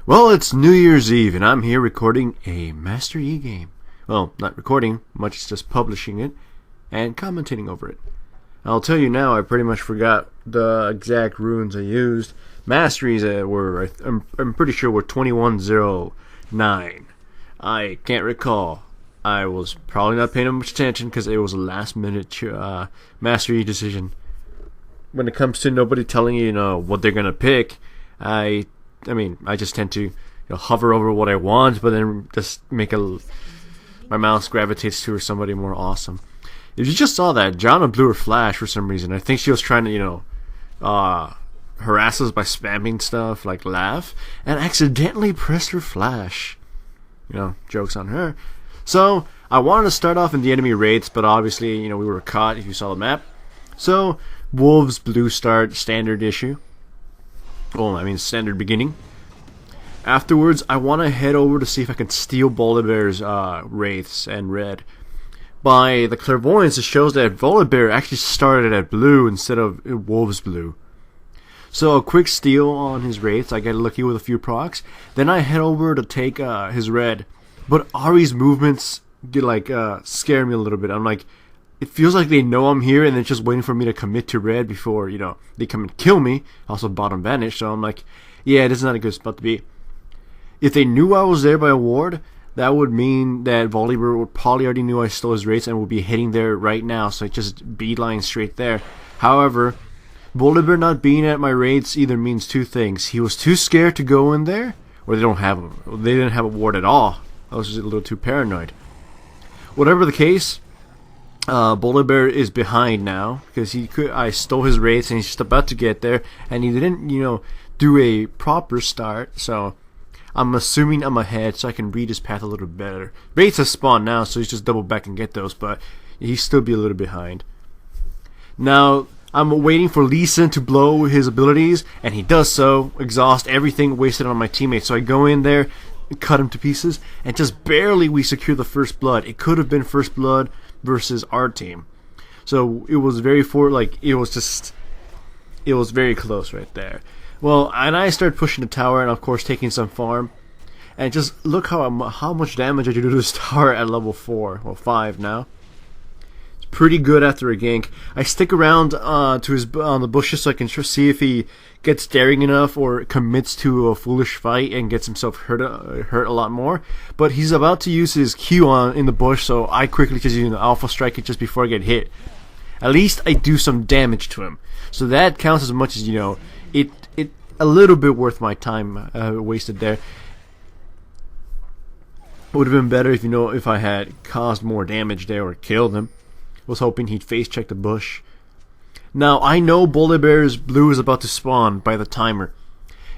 Well, it's New Year's Eve, and I'm here recording a Master Yi game. Well, not recording, much as just publishing it and commentating over it. I'll tell you now, I pretty much forgot the exact runes I used. Masteries I'm pretty sure were 2109. I can't recall. I was probably not paying much attention because it was a last-minute mastery decision. When it comes to nobody telling you, what they're gonna pick, I just tend to hover over what I want, but then just my mouse gravitates to somebody more awesome. If you just saw that, Jana blew her flash for some reason. I think she was trying to, harass us by spamming stuff like laugh, and accidentally pressed her flash. Joke's on her. So, I wanted to start off in the enemy raids, but obviously, we were caught if you saw the map. So, Wolves blue start, standard issue. Standard beginning. Afterwards, I want to head over to see if I can steal Volibear's wraiths and red. By the clairvoyance, it shows that Volibear actually started at blue instead of Wolves blue. So a quick steal on his wraiths, I get lucky with a few procs. Then I head over to take his red. But Ari's movements scare me a little bit. I'm like, it feels like they know I'm here and they're just waiting for me to commit to red before, they come and kill me. Also bottom vanish, so I'm like, yeah, this is not a good spot to be. If they knew I was there by a ward, that would mean that Volibear would probably already knew I stole his wraiths and would be heading there right now, so I just beeline straight there. However, Volibear not being at my raids either means two things. He was too scared to go in there, or they didn't have a ward at all. I was just a little too paranoid. Whatever the case, Volibear is behind now because I stole his wraiths and he's just about to get there, and he didn't, do a proper start. So I'm assuming I'm ahead, so I can read his path a little better. Wraiths have spawned now, so he's just double back and get those, but he'll still be a little behind. Now I'm waiting for Lee Sin to blow his abilities, and he does so. Exhaust everything wasted on my teammates. So I go in there, cut him to pieces, and just barely we secure the first blood. It could have been first blood versus our team. So it was it was very close right there. Well, and I started pushing the tower and of course taking some farm. And just look how much damage I do to this tower at level 4. Well, 5 now. It's pretty good after a gank. I stick around on the bushes so I can see if he gets daring enough or commits to a foolish fight and gets himself hurt a lot more. But he's about to use his Q in the bush, so I quickly just use the alpha strike it just before I get hit. At least I do some damage to him, so that counts as much as it a little bit worth my time wasted there. Would have been better if I had caused more damage there or killed him. Was hoping he'd face check the bush. Now, I know Volibear's blue is about to spawn by the timer.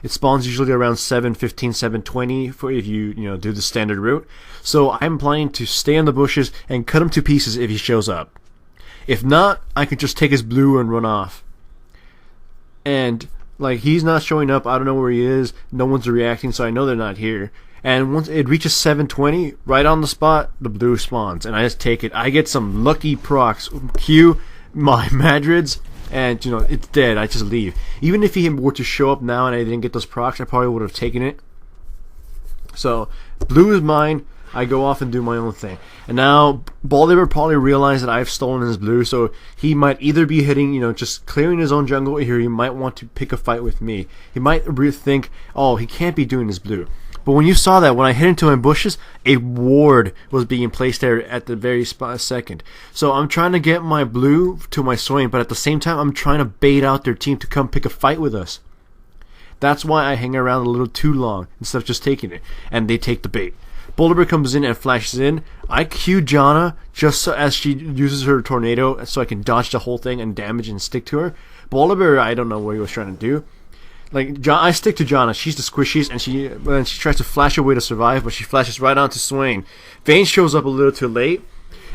It spawns usually around 7:15, 7:20 for if you do the standard route. So I'm planning to stay in the bushes and cut him to pieces if he shows up. If not, I could just take his blue and run off. And he's not showing up, I don't know where he is, no one's reacting, so I know they're not here. And once it reaches 7:20, right on the spot, the blue spawns, and I just take it. I get some lucky procs. Q my Madrids, and it's dead. I just leave. Even if he were to show up now and I didn't get those procs, I probably would have taken it. So blue is mine. I go off and do my own thing. And now Volibear probably realized that I've stolen his blue, so he might either be hitting, just clearing his own jungle, or he might want to pick a fight with me. He might think, oh, he can't be doing his blue. But when you saw that, when I hit into my bushes, a ward was being placed there at the very second. So I'm trying to get my blue to my Swain, but at the same time, I'm trying to bait out their team to come pick a fight with us. That's why I hang around a little too long instead of just taking it. And they take the bait. Volibear comes in and flashes in. I Q Jana just so as she uses her tornado so I can dodge the whole thing and damage and stick to her. Volibear, I don't know what he was trying to do. I stick to Jana. She's the squishiest, and she tries to flash away to survive, but she flashes right onto Swain. Vayne shows up a little too late,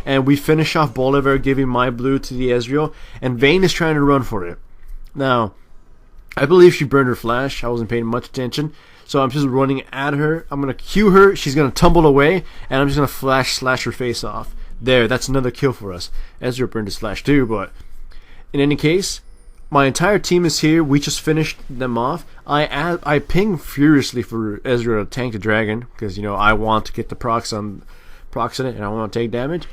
and we finish off Volibear giving my blue to the Ezreal, and Vayne is trying to run for it. Now, I believe she burned her flash. I wasn't paying much attention, so I'm just running at her. I'm going to Q her. She's going to tumble away, and I'm just going to slash her face off. There, that's another kill for us. Ezreal burned his flash too, but in any case, my entire team is here. We just finished them off. I ping furiously for Ezreal to tank the dragon because I want to get the procs in it and I want to take damage.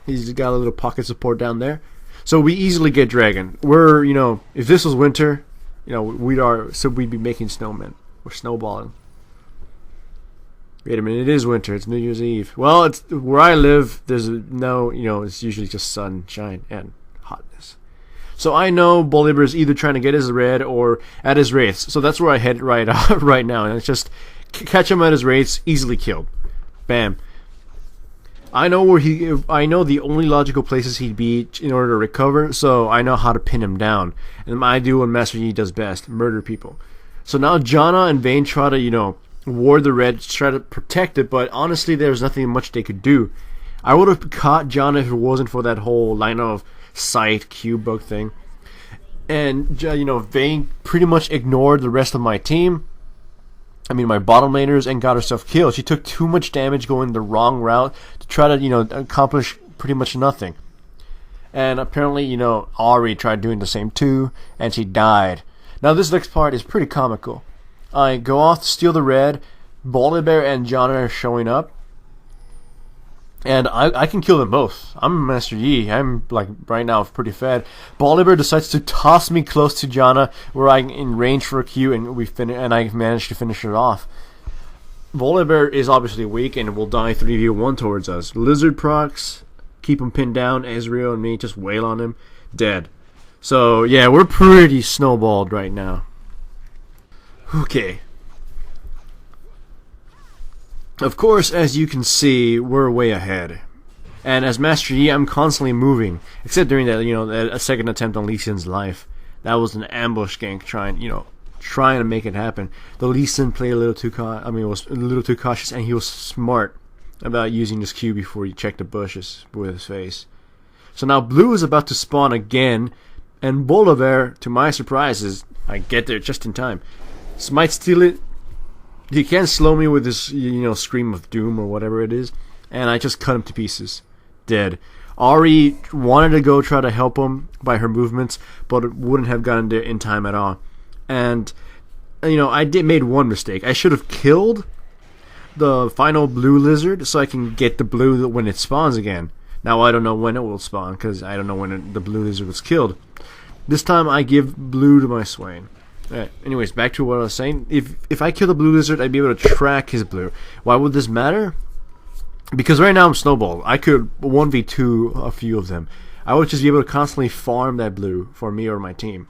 He's got a little pocket support down there, so we easily get dragon. We're if this was winter, we'd be making snowmen. We're snowballing. Wait a minute, it is winter. It's New Year's Eve. Well, it's where I live. There's no it's usually just sunshine and hotness. So I know Bolivar is either trying to get his red or at his wraiths. So that's where I head right now. And it's just catch him at his wraiths, easily killed. Bam. I know the only logical places he'd be in order to recover, so I know how to pin him down. And I do what Master Yi does best, murder people. So now Janna and Vayne try to, ward the red, try to protect it, but honestly there's nothing much they could do. I would have caught Janna if it wasn't for that whole line of sight cube bug thing. And Vayne pretty much ignored the rest of my team. I mean my bottom laners, and got herself killed. She took too much damage going the wrong route to try to accomplish pretty much nothing. And apparently Ahri tried doing the same too, and she died. Now this next part is pretty comical. I go off to steal the red. Bolivar and Janna are showing up. And I can kill them both. I'm Master Yi. I'm right now pretty fed. Bolivar decides to toss me close to Janna, where I'm in range for a Q, and I managed to finish it off. Bolivar is obviously weak and will die 3v1 towards us. Lizard procs, keep him pinned down. Ezreal and me just wail on him, dead. So yeah, we're pretty snowballed right now. Okay. Of course, as you can see, we're way ahead. And as Master Yi, I'm constantly moving. Except during that, a second attempt on Lee Sin's life. That was an ambush gank trying to make it happen. The Lee Sin played was a little too cautious, and he was smart about using his Q before he checked the bushes with his face. So now blue is about to spawn again, and Bolivar, to my surprise, I get there just in time. Might steal it. He can't slow me with this, scream of doom or whatever it is, and I just cut him to pieces. Dead. Ahri wanted to go try to help him by her movements, but it wouldn't have gotten there in time at all. And, I made one mistake. I should have killed the final blue lizard so I can get the blue when it spawns again. Now I don't know when it will spawn, because I don't know when the blue lizard was killed. This time I give blue to my Swain. Alright, anyways, back to what I was saying. If I kill the blue lizard, I'd be able to track his blue. Why would this matter? Because right now I'm snowballed. I could 1v2 a few of them. I would just be able to constantly farm that blue for me or my team.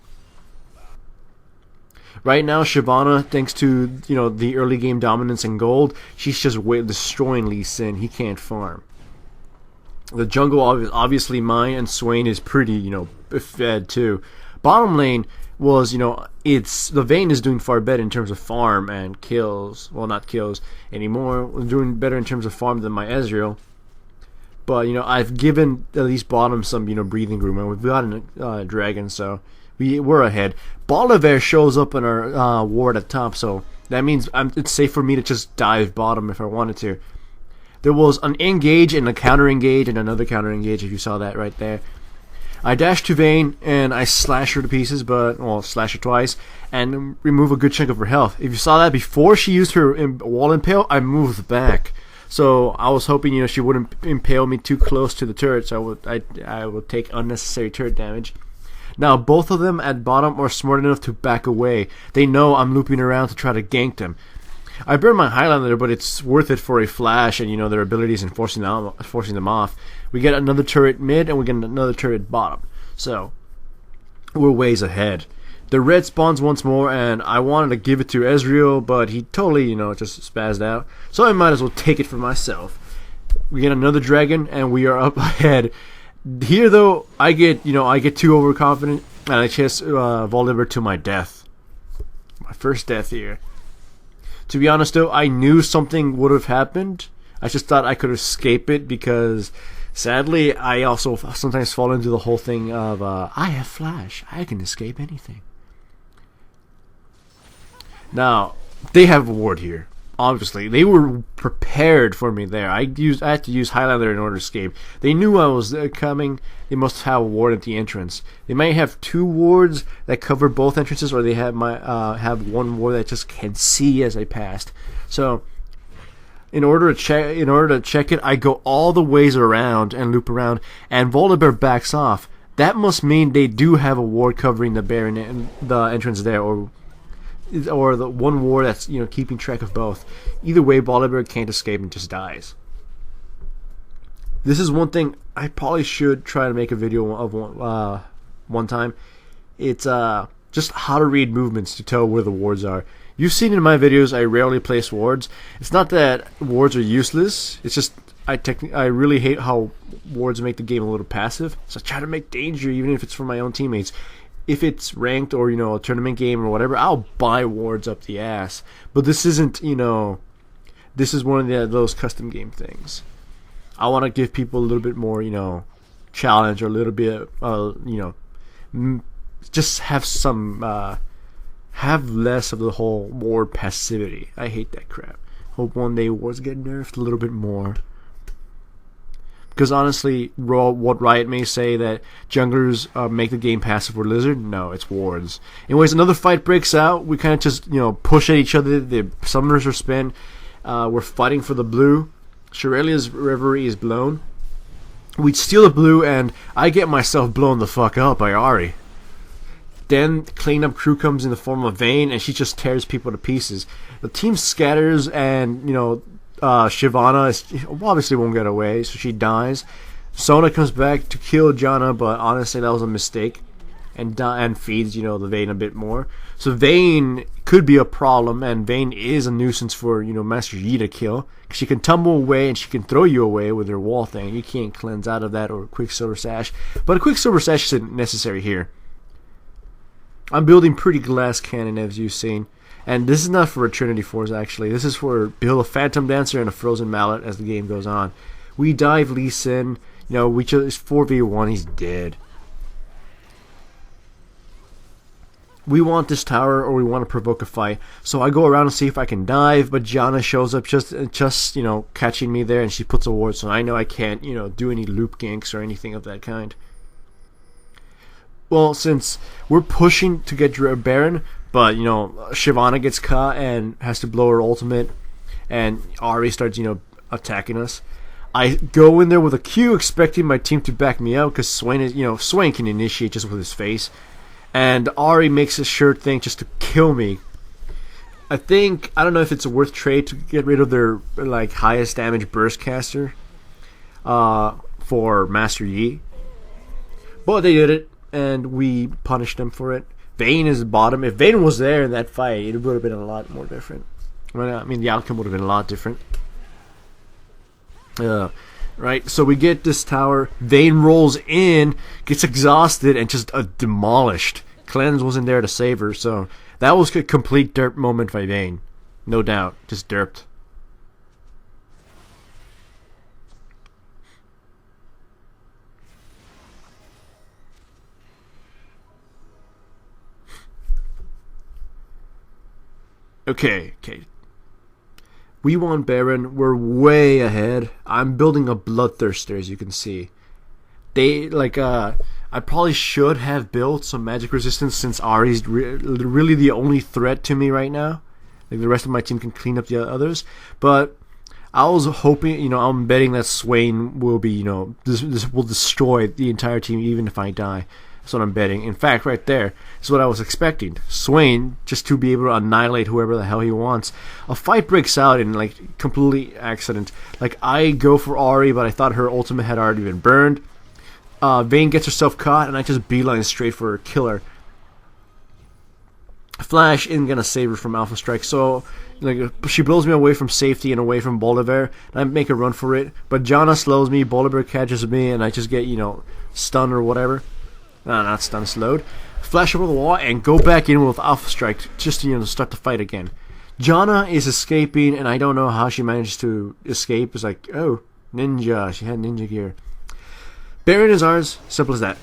Right now, Shyvana, thanks to the early game dominance and gold, she's just destroying Lee Sin. He can't farm. The jungle obviously mine, and Swain is pretty fed too. Bottom lane was, the Vayne is doing far better in terms of farm and kills. Well, not kills anymore. We're doing better in terms of farm than my Ezreal. But, I've given at least bottom some, breathing room. And we've gotten a dragon, so we're ahead. Bolivar shows up in our ward at top, so that means it's safe for me to just dive bottom if I wanted to. There was an engage and a counter engage and another counter engage, if you saw that right there. I dash to Vayne and I slash her to pieces, slash her twice, and remove a good chunk of her health. If you saw that before she used her wall impale, I moved back. So I was hoping she wouldn't impale me too close to the turret, so I would take unnecessary turret damage. Now both of them at bottom are smart enough to back away. They know I'm looping around to try to gank them. I burned my Highlander, but it's worth it for a flash and their abilities and forcing them off. We get another turret mid and we get another turret bottom. So we're ways ahead. The red spawns once more, and I wanted to give it to Ezreal, but he totally just spazzed out. So I might as well take it for myself. We get another dragon, and we are up ahead. Here though, I get too overconfident, and I chase Bolivar to my death. My first death here. To be honest though, I knew something would have happened. I just thought I could escape it because, sadly, I also sometimes fall into the whole thing of, I have flash. I can escape anything. Now, they have a ward here. Obviously, they were prepared for me there. I had to use Highlander in order to escape. They knew I was coming. They must have a ward at the entrance. They might have 2 wards that cover both entrances, or they have have 1 ward that just can see as I passed. So, in order to check it, I go all the ways around and loop around, and Volibear backs off. That must mean they do have a ward covering the Baron and the entrance there, or the 1 ward that's keeping track of both. Either way, Volibear can't escape and just dies. This is one thing I probably should try to make a video of one time. It's just how to read movements to tell where the wards are. You've seen in my videos I rarely place wards. It's not that wards are useless. It's just I really hate how wards make the game a little passive. So I try to make danger even if it's for my own teammates. If it's ranked or a tournament game or whatever, I'll buy wards up the ass. But this isn't this is one of those custom game things. I want to give people a little bit more challenge, or a little bit just have some have less of the whole ward passivity. I hate that crap. Hope one day wards get nerfed a little bit more. Because honestly, what Riot may say that junglers make the game passive for Lizard, no, it's wards. Anyways, another fight breaks out. We kind of just push at each other. The summoners are spent. We're fighting for the blue. Shirelia's reverie is blown. We steal the blue, and I get myself blown the fuck up by Ahri. Then cleanup crew comes in the form of Vayne, and she just tears people to pieces. The team scatters, and Shyvana obviously won't get away, so she dies. Sona comes back to kill Janna, but honestly that was a mistake, and feeds the Vayne a bit more. So Vayne could be a problem, and Vayne is a nuisance for Master Yi to kill. She can tumble away and she can throw you away with her wall thing. You can't cleanse out of that, or Quicksilver Sash. But a Quicksilver Sash isn't necessary here. I'm building pretty glass cannon, as you've seen. And this is not for a Trinity Force, actually. This is for build a Phantom Dancer and a Frozen Mallet as the game goes on. We dive Lee Sin. We just 4v1. He's dead. We want this tower, or we want to provoke a fight. So I go around and see if I can dive, but Janna shows up just catching me there, and she puts a ward, so I know I can't do any loop ganks or anything of that kind. Well, since we're pushing to get Baron, but Shyvana gets caught and has to blow her ultimate, and Ahri starts attacking us. I go in there with a Q, expecting my team to back me up, because Swain can initiate just with his face. And Ahri makes a sure thing just to kill me. I don't know if it's a worth trade to get rid of their highest damage burst caster for Master Yi. But they did it, and we punished them for it. Vayne is the bottom. If Vayne was there in that fight, it would have been a lot more different. The outcome would have been a lot different. Right, so we get this tower. Vayne rolls in, gets exhausted, and just demolished. Cleanse wasn't there to save her, so that was a complete derp moment by Vayne. No doubt, just derped. Okay. We want Baron. We're way ahead. I'm building a Bloodthirster, as you can see. I probably should have built some magic resistance, since Ahri's really the only threat to me right now. The rest of my team can clean up the others. But I was hoping, I'm betting that Swain will be, this will destroy the entire team even if I die. That's what I'm betting. In fact, right there is what I was expecting. Swain, just to be able to annihilate whoever the hell he wants. A fight breaks out in, completely accident. I go for Ahri, but I thought her ultimate had already been burned. Vayne gets herself caught, and I just beeline straight for her killer. Flash isn't going to save her from Alpha Strike, so she blows me away from safety and away from Bolivar, and I make a run for it. But Janna slows me, Bolivar catches me, and I just get, stunned or whatever. Not stun, slowed. Flash over the wall and go back in with Alpha Strike just to start the fight again. Janna is escaping, and I don't know how she managed to escape. It's oh, ninja. She had ninja gear. Baron is ours. Simple as that.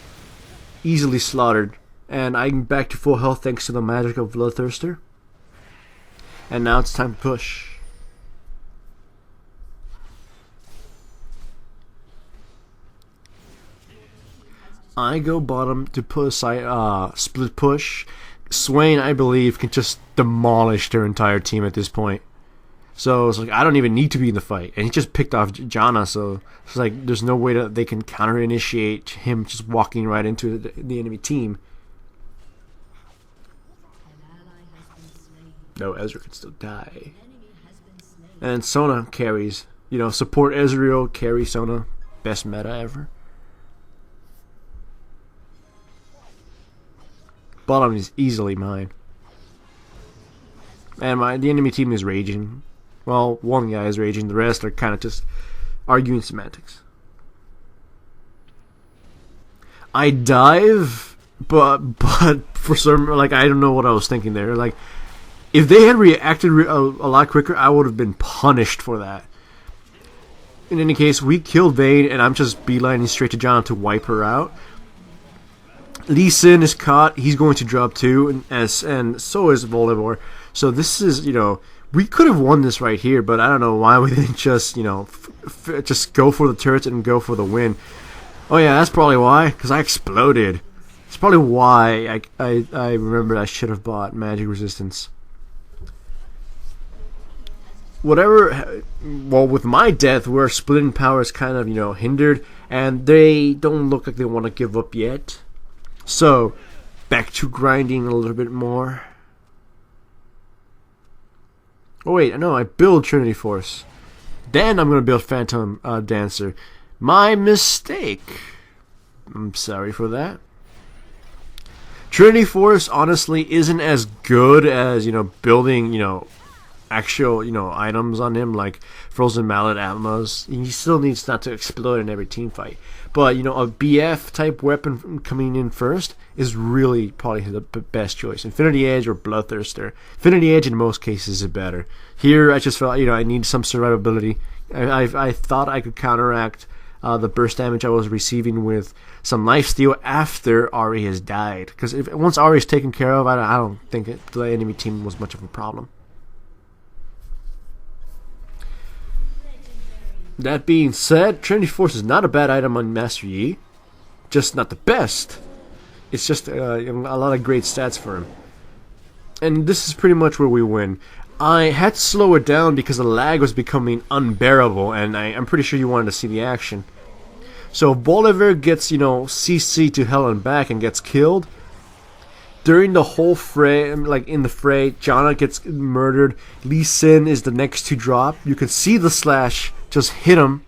Easily slaughtered. And I'm back to full health thanks to the magic of Bloodthirster. And now it's time to push. I go bottom to push split push. Swain, I believe, can just demolish their entire team at this point. So it's like I don't even need to be in the fight, and he just picked off Janna. So it's like there's no way that they can counter initiate him just walking right into the enemy team. No, Ezra could still die. And Sona carries. Support Ezreal, carry Sona. Best meta ever. Bottom is easily mine. And the enemy team is raging. Well, one guy is raging. The rest are kind of just arguing semantics. I dive, but for some, I don't know what I was thinking there. If they had reacted a lot quicker, I would have been punished for that. In any case, we killed Vayne, and I'm just beelining straight to Janna to wipe her out. Lee Sin is caught. He's going to drop too, and so is Volibear. So this is, we could have won this right here, but I don't know why we didn't just, just go for the turrets and go for the win. Oh yeah, that's probably why, because I exploded. It's probably why I remember I should have bought Magic Resistance. With my death, where splitting power is kind of, hindered, and they don't look like they want to give up yet. So, back to grinding a little bit more. Oh wait, no, I build Trinity Force. Then I'm going to build Phantom Dancer. My mistake. I'm sorry for that. Trinity Force, honestly, isn't as good as, building, actual, items on him, like Frozen Mallet Atmos. He still needs not to explode in every team fight. But, a BF type weapon coming in first is really probably the best choice. Infinity Edge or Bloodthirster. Infinity Edge in most cases is better. Here, I just felt, I need some survivability. I thought I could counteract the burst damage I was receiving with some lifesteal after Ahri has died. Because once Ahri is taken care of, I don't think the enemy team was much of a problem. That being said, Trinity Force is not a bad item on Master Yi. Just not the best. It's just a lot of great stats for him. And this is pretty much where we win. I had to slow it down because the lag was becoming unbearable, and I'm pretty sure you wanted to see the action. So Volibear gets, CC to hell and back and gets killed. During the whole fray, in the fray, Janna gets murdered. Lee Sin is the next to drop. You can see the slash just hit him.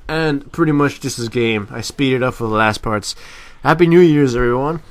And pretty much this is game. I speeded up for the last parts. Happy New Year's, everyone.